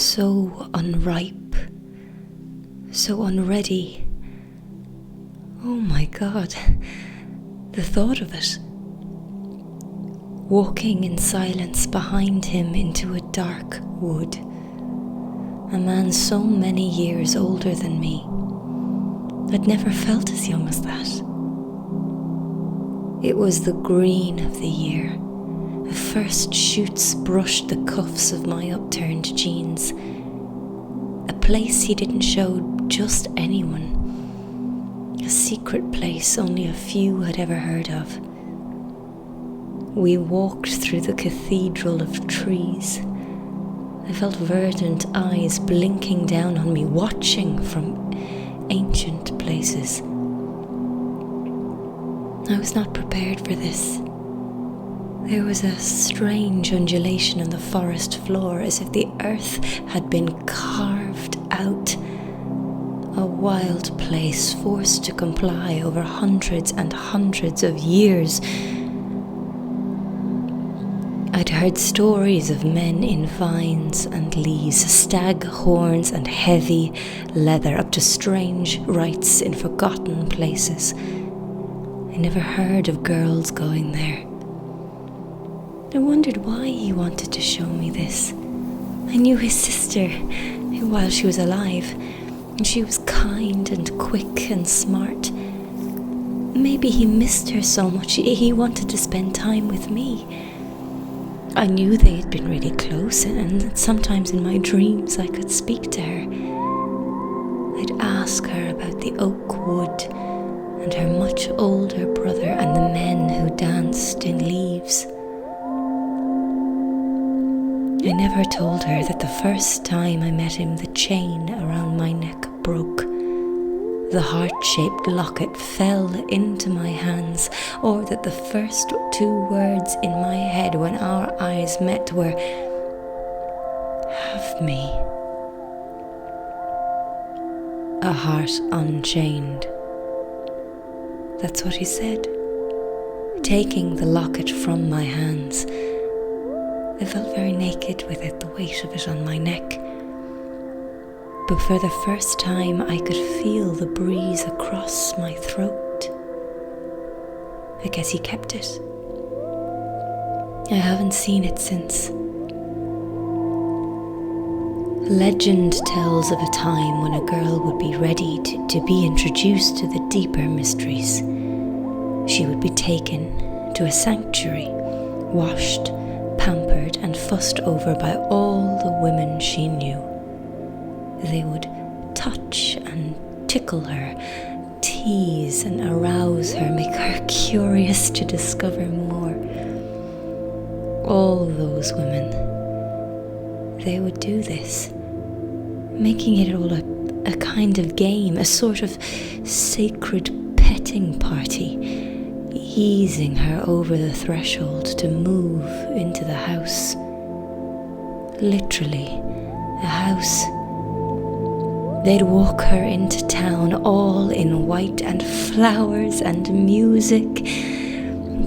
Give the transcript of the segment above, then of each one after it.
So unripe, so unready. Oh my God, the thought of it. Walking in silence behind him into a dark wood. A man so many years older than me. I'd never felt as young as that. It was the green of the year. The first shoots brushed the cuffs of my upturned jeans. A place he didn't show just anyone. A secret place only a few had ever heard of. We walked through the cathedral of trees. I felt verdant eyes blinking down on me, watching from ancient places. I was not prepared for this. There was a strange undulation on the forest floor, as if the earth had been carved out. A wild place forced to comply over hundreds and hundreds of years. I'd heard stories of men in vines and leaves, stag horns and heavy leather, up to strange rites in forgotten places. I never heard of girls going there. I wondered why he wanted to show me this. I knew his sister while she was alive, and she was kind and quick and smart. Maybe he missed her so much he wanted to spend time with me. I knew they had been really close, and sometimes in my dreams I could speak to her. I'd ask her about the oak wood and her much older brother and the men who danced in leaves. I never told her that the first time I met him, the chain around my neck broke. The heart-shaped locket fell into my hands, or that the first 2 words in my head when our eyes met were, "Have me." A heart unchained. That's what he said. Taking the locket from my hands, I felt very naked with it, the weight of it on my neck. But for the first time I could feel the breeze across my throat. I guess he kept it. I haven't seen it since. Legend tells of a time when a girl would be ready to be introduced to the deeper mysteries. She would be taken to a sanctuary, washed, pampered and fussed over by all the women she knew. They would touch and tickle her, tease and arouse her, make her curious to discover more. All those women, they would do this, making it all a kind of game, a sort of sacred petting party, easing her over the threshold to move into the house. Literally, a house. They'd walk her into town all in white and flowers and music.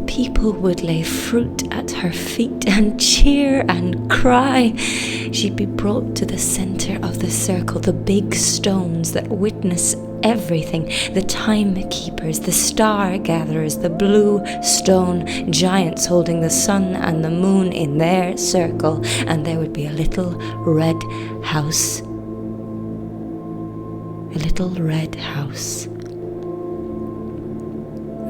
People would lay fruit at her feet and cheer and cry. She'd be brought to the center of the circle, the big stones that witness everything, the timekeepers, the star gatherers, the blue stone giants holding the sun and the moon in their circle, and there would be a little red house. A little red house.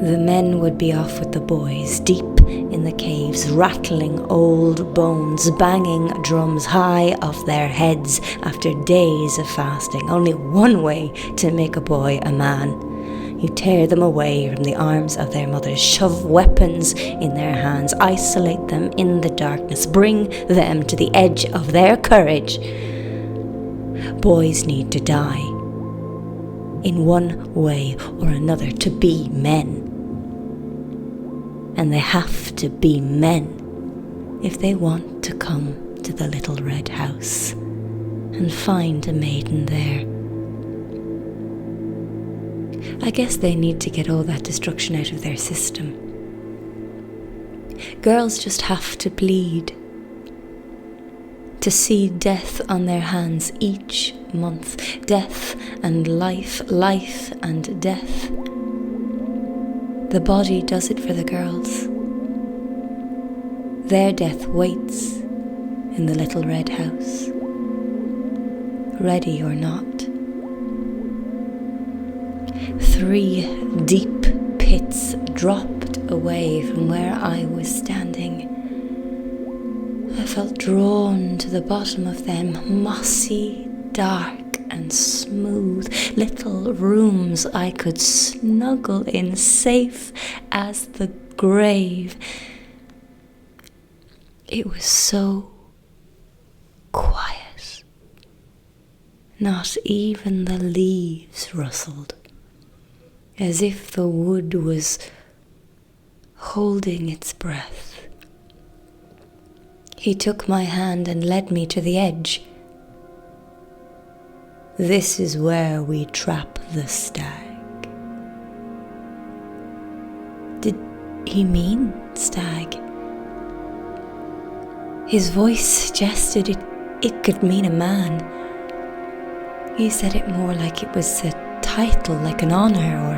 The men would be off with the boys, deep in the caves, rattling old bones, banging drums high off their heads after days of fasting. Only one way to make a boy a man. You tear them away from the arms of their mothers, shove weapons in their hands, isolate them in the darkness, bring them to the edge of their courage. Boys need to die, in one way or another, to be men. And they have to be men if they want to come to the little red house and find a maiden there. I guess they need to get all that destruction out of their system. Girls just have to bleed to see death on their hands each month. Death and life, life and death. The body does it for the girls. Their death waits in the little red house, ready or not. 3 deep pits dropped away from where I was standing. I felt drawn to the bottom of them, mossy, dark and smooth, little rooms I could snuggle in, safe as the grave. It was so quiet. Not even the leaves rustled, as if the wood was holding its breath. He took my hand and led me to the edge. This is where we trap the stag. Did he mean stag? His voice suggested it could mean a man. He said it more like it was a title, like an honor or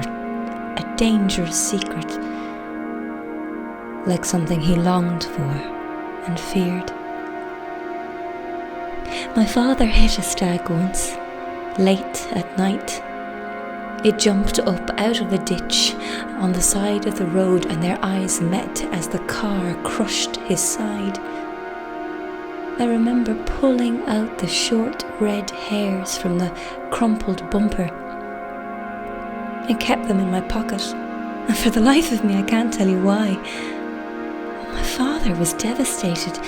a dangerous secret, like something he longed for and feared. My father hit a stag once, late at night. It jumped up out of a ditch on the side of the road, and their eyes met as the car crushed his side. I remember pulling out the short red hairs from the crumpled bumper. I kept them in my pocket, and for the life of me I can't tell you why. My father was devastated.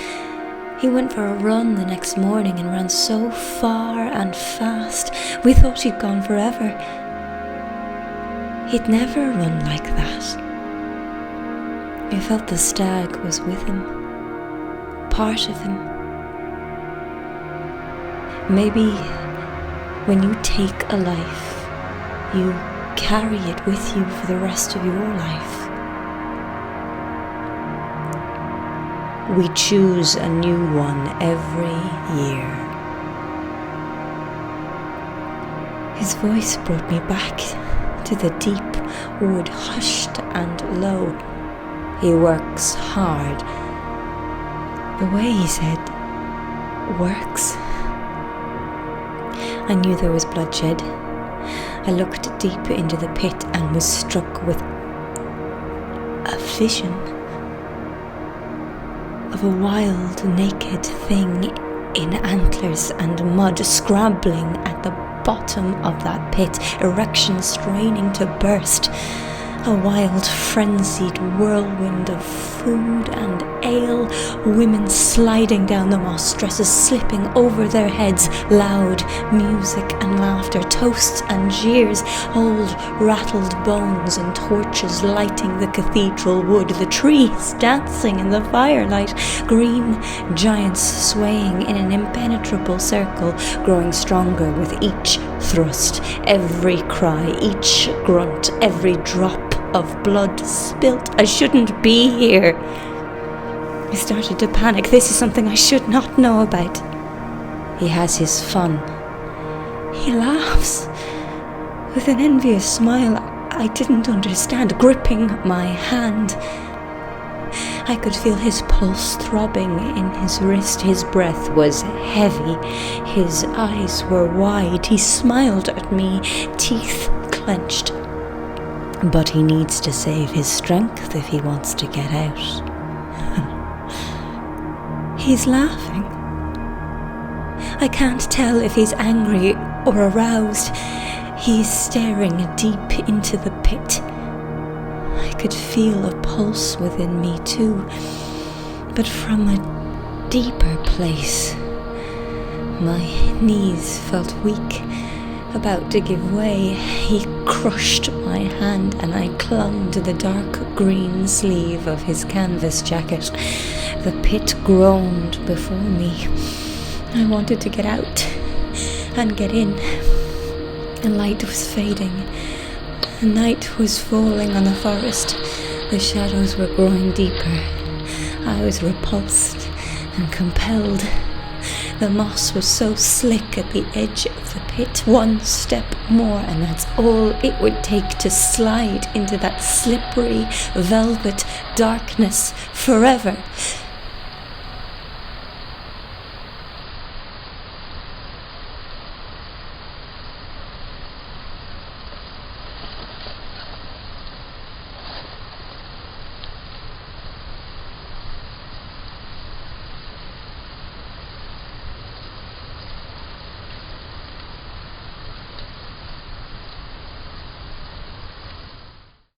He went for a run the next morning and ran so far and fast. We thought he'd gone forever. He'd never run like that. I felt the stag was with him, part of him. Maybe when you take a life, you carry it with you for the rest of your life. We choose a new one every year. His voice brought me back to the deep wood, hushed and low. He works hard. The way he said, works. I knew there was bloodshed. I looked deep into the pit and was struck with a vision of a wild, naked thing in antlers and mud, scrabbling at the bottom of that pit, erection straining to burst. A wild, frenzied whirlwind of food and ale, women sliding down the moss, dresses slipping over their heads, loud music and laughter, toasts and jeers, old rattled bones and torches lighting the cathedral wood, the trees dancing in the firelight, green giants swaying in an impenetrable circle, growing stronger with each thrust, every cry, each grunt, every drop of blood spilt. I shouldn't be here. I started to panic. This is something I should not know about. He has his fun. He laughs with an envious smile I didn't understand, gripping my hand. I could feel his pulse throbbing in his wrist. His breath was heavy. His eyes were wide. He smiled at me, teeth clenched. But he needs to save his strength if he wants to get out. He's laughing. I can't tell if he's angry or aroused. He's staring deep into the pit. I could feel a pulse within me too, but from a deeper place. My knees felt weak, about to give way. He crushed my hand and I clung to the dark green sleeve of his canvas jacket. The pit groaned before me. I wanted to get out and get in. The light was fading. The night was falling on the forest. The shadows were growing deeper. I was repulsed and compelled. The moss was so slick at the edge of the pit. One step more, and that's all it would take to slide into that slippery velvet darkness forever.